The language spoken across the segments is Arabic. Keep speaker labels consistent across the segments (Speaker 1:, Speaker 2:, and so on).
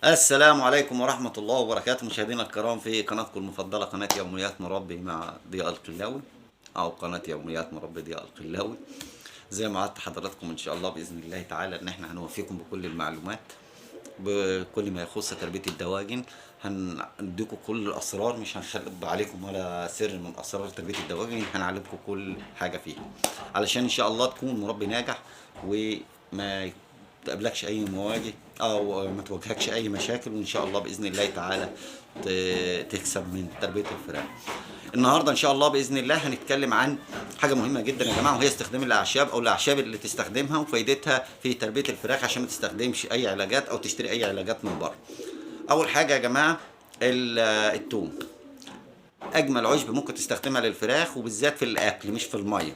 Speaker 1: السلام عليكم ورحمة الله وبركاته، مشاهدينا الكرام في قناتكم المفضلة، قناة يوميات مربي مع ضياء القلاوي، أو قناة يوميات مربي ضياء القلاوي. زي ما وعدت حضراتكم إن شاء الله بإذن الله تعالى إن إحنا هنوفيكم بكل المعلومات بكل ما يخص تربية الدواجن. هنديكم كل الأسرار، مش هنخبي عليكم ولا سر من أسرار تربية الدواجن، هنعلمكم كل حاجة فيها علشان إن شاء الله تكون مربي ناجح وما تقابلكش اي مواجه او ما تواجهكش اي مشاكل، وان شاء الله باذن الله تعالى تكسب من تربيه الفراخ. النهارده ان شاء الله باذن الله هنتكلم عن حاجه مهمه جدا يا جماعه، وهي استخدام الاعشاب او الاعشاب اللي تستخدمها وفائدتها في تربيه الفراخ عشان ما تستخدمش اي علاجات او تشتري اي علاجات من بره. اول حاجه يا جماعه الثوم. اجمل عشب ممكن تستخدمها للفراخ وبالذات في الاكل مش في الميه.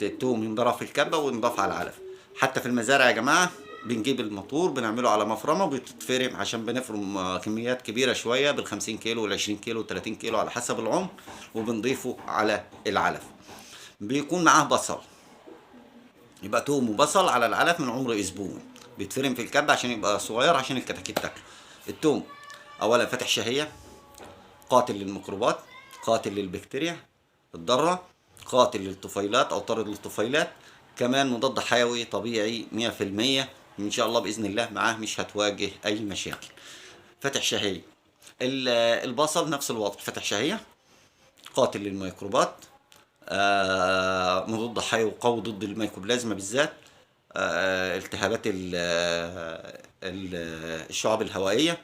Speaker 1: الثوم ينضرب في الكبه وينضاف على العلف. حتى في المزارع يا جماعه بنجيب الموتور بنعمله على مفرمه بتتفرم، عشان بنفرم كميات كبيره شويه بال50 كيلو وال20 كيلو وال30 كيلو على حسب العمر، وبنضيفه على العلف. بيكون معاه بصل، يبقى توم وبصل على العلف من عمر اسبوع، بيتفرم في الكبه عشان يبقى صغير عشان الكتاكيت تاكله. التوم اولا فاتح شهيه، قاتل للميكروبات، قاتل للبكتيريا الضاره، قاتل للطفيلات او طارد للطفيلات، كمان مضاد حيوي طبيعي 100%. ان شاء الله باذن الله معاه مش هتواجه اي مشاكل. فاتح شهيه. البصل نفس الوضع، فاتح شهيه، قاتل للميكروبات، مضاد حيوي قوي ضد الميكوبلازما بالذات، التهابات الشعب الهوائيه.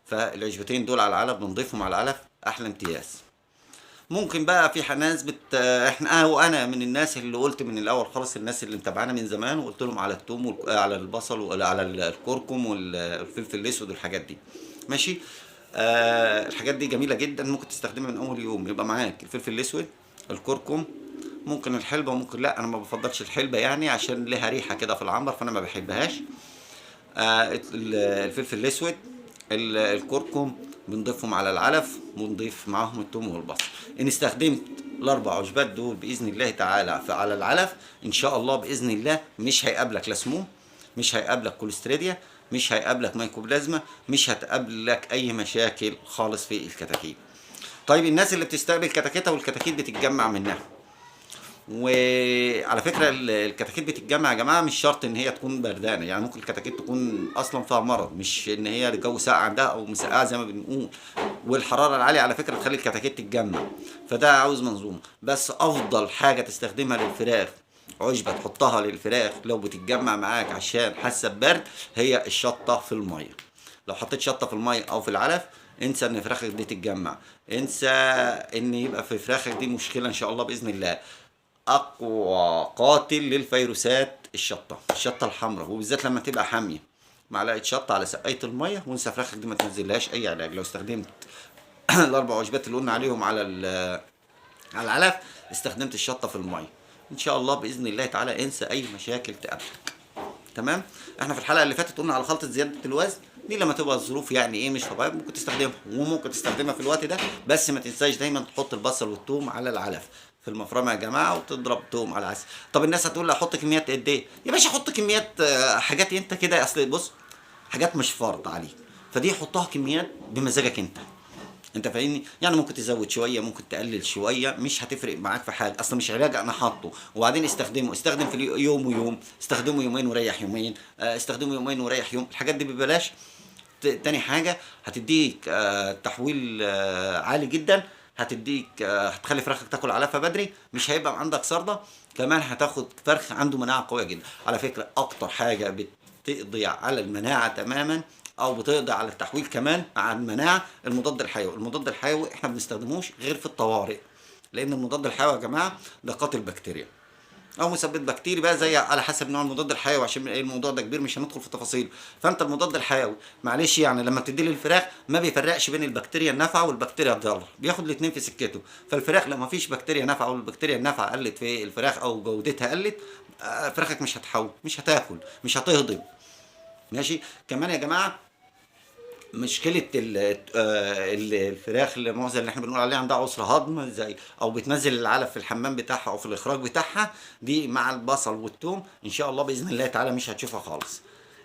Speaker 1: فالعشبتين دول على العلف بنضيفهم على العلف احلى امتياز. ممكن بقى في ناس احنا وانا من الناس اللي قلت من الاول خالص، الناس اللي متابعانا من زمان، وقلت لهم على الثوم على البصل وعلى الكركم والفلفل الاسود والحاجات دي. ماشي. الحاجات دي جميله جدا، ممكن تستخدمها من اول يوم. يبقى معاك الفلفل الاسود، الكركم، ممكن الحلبه وممكن لا، انا ما بفضلش الحلبه يعني عشان لها ريحه كده في العنبر فانا ما بحبهاش. الفلفل الاسود، الكركم بنضيفهم على العلف، ونضيف معاهم الثوم والبصل. ان استخدمت الاربع عشبات دول باذن الله تعالى على العلف ان شاء الله باذن الله مش هيقابلك لا سموم، مش هيقابلك كوليستريديا، مش هيقابلك مايكوبلازما، مش هتقابلك اي مشاكل خالص في الكتاكيت. طيب الناس اللي بتستقبل كتاكيتها والكتاكيت بتتجمع منها، وعلى فكره الكتاكيت بتتجمع يا جماعه مش شرط ان هي تكون بردانه، يعني ممكن الكتاكيت تكون اصلا فيها مرض، مش ان هي الجو ساقع عندها او مسقعه زي ما بنقول. والحراره العاليه على فكره تخلي الكتاكيت تتجمع، فده عاوز منظومه. بس افضل حاجه تستخدمها للفراخ، عشبه تحطها للفراخ لو بتتجمع معاك عشان حاسه ببرد، هي الشطه في الميه. لو حطيت شطه في الميه او في العلف انسى ان فراخك دي تتجمع، انسى ان يبقى في فراخك دي مشكله ان شاء الله باذن الله. اقوى قاتل للفيروسات الشطه الحمراء، وبالذات لما تبقى حاميه. معلقه شطه على سقايه الميه وانسى فراخك دي ما تنزلهاش اي علاج. لو استخدمت الاربع وجبات اللي قلنا عليهم على العلف، استخدمت الشطه في الميه، ان شاء الله باذن الله تعالى انسى اي مشاكل تقابلك. تمام. احنا في الحلقه اللي فاتت قلنا على خلطه زياده الوزن دي، لما تبقى الظروف يعني ايه مش طبيعيه ممكن تستخدمها، وممكن تستخدمها في الوقت ده. بس ما تنساش دايما تحط البصل والثوم على العلف في المفرمه يا جماعه، وتضرب توم على العسل. طب الناس هتقول لي احط كميات قد ايه؟ يا باشا حط كميات، حاجات انت كده، اصل بص، حاجات مش فرض عليك، فدي حطها كميات بمزاجك انت فاهمني؟ يعني ممكن تزود شويه، ممكن تقلل شويه، مش هتفرق معاك في حاجه، اصلا مش علاج انا حاطه. وبعدين استخدم في يوم ويوم، استخدمه يومين وريح يومين، استخدمه يومين وريح يوم، الحاجات دي ببلاش. تاني حاجه هتديك تحويل عالي جدا، هتديك هتخلي فراخك تاكل علفها بدري، مش هيبقى عندك صرده، كمان هتاخد فرخ عنده مناعه قويه جدا. على فكره اكتر حاجه بتقضي على المناعه تماما او بتقضي على التحويل كمان على المناعه المضاد الحيوي. المضاد الحيوي احنا ما بنستخدموش غير في الطوارئ، لان المضاد الحيوي يا جماعه ده قاتل بكتيريا او مثبت بكتيري بقى، زي على حسب نوع المضاد الحيوي، عشان الموضوع ده كبير مش هندخل في تفاصيل. فانت المضاد الحيوي معلش يعني لما بتدي للفراخ ما بيفرقش بين البكتيريا النافعه والبكتيريا الضاره، بياخد الاثنين في سكته. فالفراخ لما فيش بكتيريا نافعه والبكتيريا النافعه قلت في الفراخ او جودتها قلت، فراخك مش هتحول، مش هتاكل، مش هتهضم. ماشي. كمان يا جماعه مشكله الفراخ اللي المؤذيه اللي احنا بنقول عليها عندها عسر هضم، زي او بتنزل العلف في الحمام بتاعها او في الاخراج بتاعها، دي مع البصل والثوم ان شاء الله باذن الله تعالى مش هتشوفها خالص.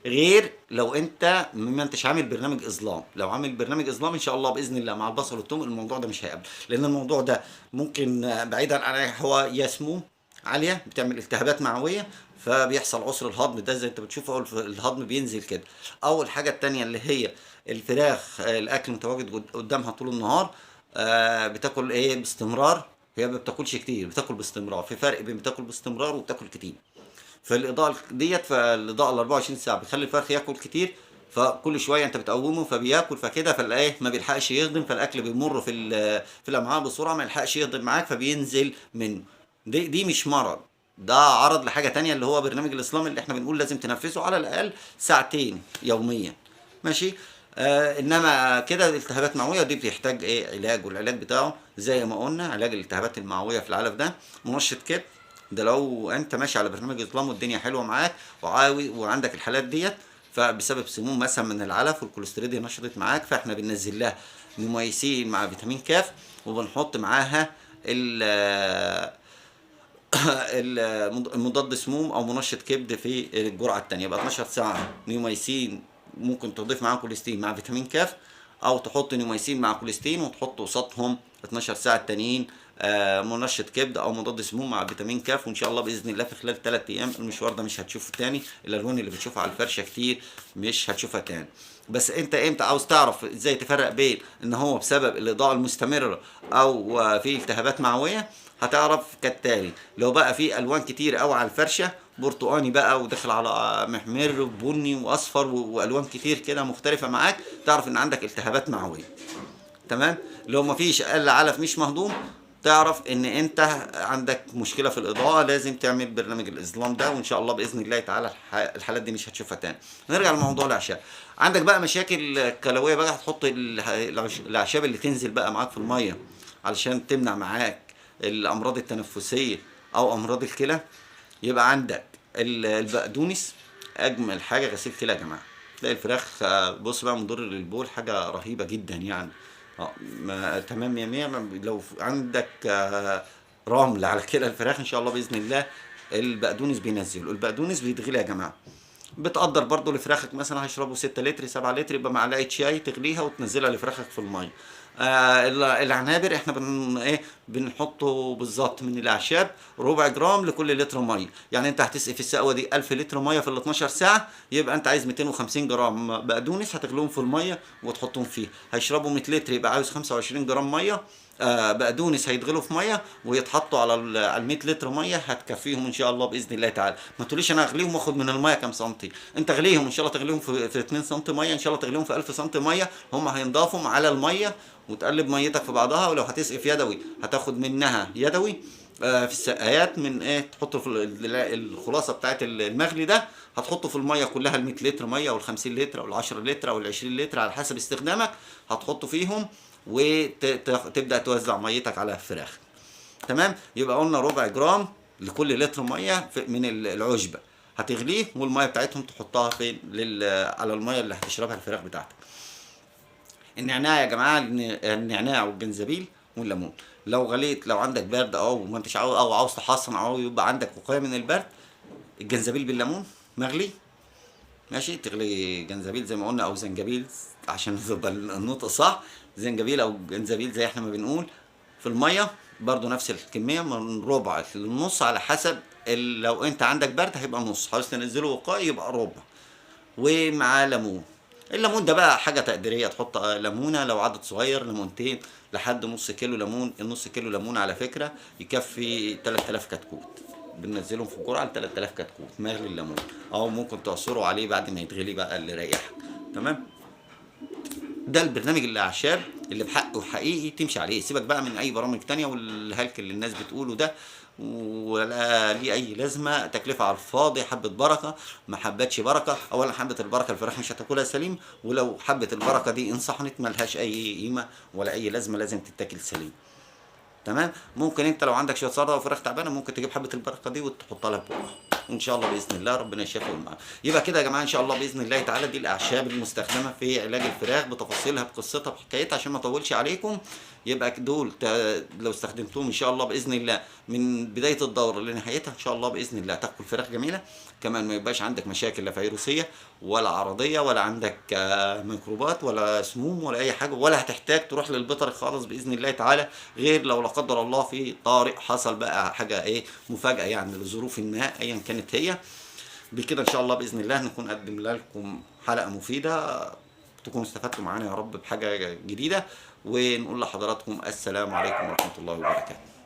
Speaker 1: غير لو انت ما انتش عامل برنامج اظلام. لو عامل برنامج اظلام ان شاء الله باذن الله مع البصل والثوم الموضوع ده مش هيقابل، لان الموضوع ده ممكن بعيدا عن هو يسموم عاليه بتعمل التهابات معويه، فبيحصل عسر الهضم ده زي انت بتشوف، أو الهضم بينزل كده. اول حاجه التانيه اللي هي الفراخ، الاكل متواجد قدامها طول النهار، بتاكل ايه باستمرار. هي ما بتاكلش كتير، بتاكل باستمرار. في فرق بين بتاكل باستمرار وبتاكل كتير. فالاضاءه ال 24 ساعه بتخلي الفرخ ياكل كتير، فكل شويه انت بتقومه فبياكل، فكده فالايه ما بيلحقش يهضم، فالاكل بيمر في الامعاء بسرعه، ما يلحقش يهضم معاك فبينزل منه. دي مش مرض، ده عرض لحاجه تانية، اللي هو برنامج الاسلام اللي احنا بنقول لازم تنفذه على الاقل ساعتين يوميا. ماشي. انما كده الالتهابات معويه دي بتحتاج ايه علاج، والعلاج بتاعه زي ما قلنا علاج الالتهابات المعويه في العلف ده منشط كبد. ده لو انت ماشي على برنامج اظلام والدنيا حلوه معاك وعاوي وعندك الحالات ديت، فبسبب سموم مثلا من العلف والكوليسترول نشطت معاك، فاحنا بننزل لها نميسين مع فيتامين كاف، وبنحط معاها المضاد سموم او منشط كبد في الجرعه الثانيه، يبقى 12 ساعه نيوميسين، ممكن تضيف معاهم كوليستين مع فيتامين كاف، او تحط نيوميسين مع كوليستين وتحط قصادهم 12 ساعه التانيين منشط كبد او مضاد سموم مع فيتامين كاف. وان شاء الله باذن الله في خلال 3 ايام المشوار ده مش هتشوفه تاني، الالوان اللي بتشوفها على الفرشه كتير مش هتشوفها تاني. بس انت امتى عاوز تعرف ازاي تفرق بين ان هو بسبب الاضاءه المستمره او في التهابات معويه؟ هتعرف كالتالي: لو بقى في الوان كتير قوي على الفرشه، برتقاني بقى وداخل على محمر وبني واصفر والوان كتير كده مختلفه معاك، تعرف ان عندك التهابات معويه. تمام. لو مفيش الا علف مش مهضوم، تعرف ان انت عندك مشكله في الاضاءه، لازم تعمل برنامج الاظلام ده، وان شاء الله باذن الله تعالى الحالات دي مش هتشوفها تاني. نرجع لموضوع الاعشاب. عندك بقى مشاكل كلويه بقى، هتحط الاعشاب اللي تنزل بقى معاك في الميه علشان تمنع معاك الامراض التنفسيه او امراض الكلى. يبقى عندك البقدونس، اجمل حاجه غسيل كلى يا جماعه. تلاقي الفراخ بص بقى مضر للبول، حاجه رهيبه جدا يعني. تمام. مية مية. لو عندك رمل على كلى الفراخ ان شاء الله باذن الله البقدونس بينزله. البقدونس بيتغلي يا جماعه. بتقدر برضو لفراخك مثلا هيشربوا 6 لتر 7 لتر، يبقى معلقه شاي تغليها وتنزلها لفراخك في الميه. العنابر احنا بنحطه بالظبط من الاعشاب ربع جرام لكل لتر ميه. يعني انت هتسقي في السقوه دي 1000 لتر ميه في ال 12 ساعه، يبقى انت عايز 250 جرام بقدونس هتغلوهم في الميه وتحطهم فيه. هيشربوا 100 لتر يبقى عاوز 25 جرام ميه بقدونس هيتغلوا في ميه ويتحطوا على ال 100 لتر ميه، هتكفيهم ان شاء الله باذن الله تعالى. ما تقوليش انا اغليهم واخد من الميه كام سنتي، انت غليهم ان شاء الله تغليهم في 2 سم ميه، ان شاء الله تغليهم في 1000 سم ميه، هم هينضافوا على الميه وتقلب ميتك في بعضها. ولو هتسقي في يدوي هتاخد منها يدوي في السقايات من تحطه في الخلاصه بتاعت المغلي ده، هتحطه في الميه كلها ال 100 لتر ميه او ال 50 لتر او ال 10 لتر او ال 20 لتر على حسب استخدامك، هتحطه فيهم وتبدا توزع ميتك على الفراخ. تمام. يبقى قلنا ربع جرام لكل لتر ميه من العشبه هتغليه، والميه بتاعتهم تحطها فين على الميه اللي هتشربها الفراخ بتاعتك. النعناع يا جماعه، النعناع والجنزبيل والليمون. لو غليت، لو عندك برد او ما انتش عاوز او عاوز تحصن او يبقى عندك وقايه من البرد، الجنزبيل بالليمون مغلي. ماشي. تغلي جنزبيل زي ما قلنا او زنجبيل عشان تبقى النطق صح، زنجبيل او جنزبيل زي احنا ما بنقول، في الميه برضو نفس الكميه من ربع للنص على حسب لو انت عندك برد هيبقى نص، عاوز تنزله وقائي يبقى ربع. ومعاه ليمون. الليمون ده بقى حاجه تقديريه، تحط ليمونه لو عدد صغير، ليمونتين لحد نص كيلو ليمون. النص كيلو ليمون على فكره يكفي 3000 كتكوت، بننزلهم في الجرعه ل 3000 كتكوت مغلي الليمون، او ممكن تعصره عليه بعد ما يتغلي بقى اللي يريحك. تمام. ده البرنامج الاعشاب اللي بحقه حقيقي تمشي عليه. سيبك بقى من اي برامج تانية والهلك اللي الناس بتقوله ده، ولا ليه اي لازمه، تكلفه على الفاضي، حبه بركه ما حبتش بركه. اولا حبه البركه الفراخ مش هتاكلها سليم، ولو حبه البركه دي انصحنت ملهاش اي قيمه ولا اي لازمه، لازم تتاكل سليم. تمام. ممكن انت لو عندك شويه سلطه وفراخ تعبانه ممكن تجيب حبه البركه دي وتحطها لها بقها، وان شاء الله باذن الله ربنا يشفيهم معاك. يبقى كده يا جماعه ان شاء الله باذن الله تعالى دي الاعشاب المستخدمه في علاج الفراخ بتفاصيلها بقصتها بحكايتها عشان ما اطولش عليكم. يبقى دول لو استخدمتهم ان شاء الله باذن الله من بدايه الدوره لنهايتها ان شاء الله باذن الله تاكل فراخ جميله. كمان ما يبقاش عندك مشاكل لا فيروسيه ولا عرضيه ولا عندك ميكروبات ولا سموم ولا اي حاجه، ولا هتحتاج تروح للبيطري خالص باذن الله تعالى، غير لو لا قدر الله في طارئ حصل بقى حاجه ايه مفاجاه يعني لظروف ما ايا كانت هي. بكده ان شاء الله باذن الله نكون قدمنا لكم حلقه مفيده، تكونوا استفدتوا معانا يا رب بحاجه جديده، ونقول لحضراتكم السلام عليكم ورحمه الله وبركاته.